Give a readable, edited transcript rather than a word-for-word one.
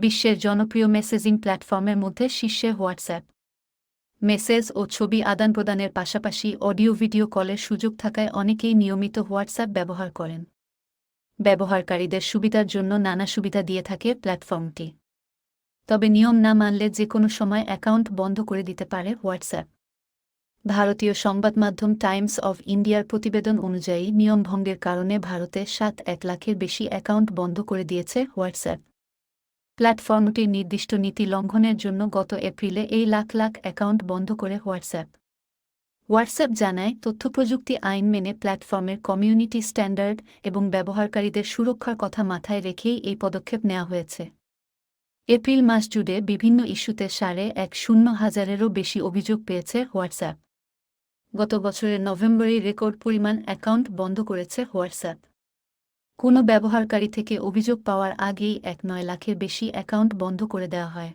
বিশ্বের জনপ্রিয় মেসেজিং প্ল্যাটফর্মের মধ্যে শীর্ষে হোয়াটসঅ্যাপ। মেসেজ ও ছবি আদান-প্রদানের পাশাপাশি অডিও ভিডিও কলের সুযোগ থাকায় অনেকেই নিয়মিত হোয়াটসঅ্যাপ ব্যবহার করেন। ব্যবহারকারীদের সুবিধার জন্য নানা সুবিধা দিয়ে থাকে প্ল্যাটফর্মটি। তবে নিয়ম না মানলে যে কোনো সময় অ্যাকাউন্ট বন্ধ করে দিতে পারে হোয়াটসঅ্যাপ। ভারতীয় সংবাদমাধ্যম টাইমস অফ ইন্ডিয়ার প্রতিবেদন অনুযায়ী নিয়ম ভঙ্গের কারণে ভারতে ৭ লাখের বেশি অ্যাকাউন্ট বন্ধ করে দিয়েছে হোয়াটসঅ্যাপ। প্ল্যাটফর্মটির নির্দিষ্ট নীতি লঙ্ঘনের জন্য গত এপ্রিলে এই লাখ লাখ অ্যাকাউন্ট বন্ধ করে হোয়াটসঅ্যাপ। হোয়াটসঅ্যাপ জানায়, তথ্যপ্রযুক্তি আইন মেনে প্ল্যাটফর্মের কমিউনিটি স্ট্যান্ডার্ড এবং ব্যবহারকারীদের সুরক্ষার কথা মাথায় রেখেই এই পদক্ষেপ নেওয়া হয়েছে। এপ্রিল মাস জুড়ে বিভিন্ন ইস্যুতে ১৫,০০০-এরও বেশি অভিযোগ পেয়েছে হোয়াটসঅ্যাপ। গত বছরের নভেম্বরে রেকর্ড পরিমাণ অ্যাকাউন্ট বন্ধ করেছে হোয়াটসঅ্যাপ। কোনো ব্যবহারকারী থেকে অভিযোগ পাওয়ার আগেই ১.৯ লাখের বেশি অ্যাকাউন্ট বন্ধ করে দেওয়া হয়।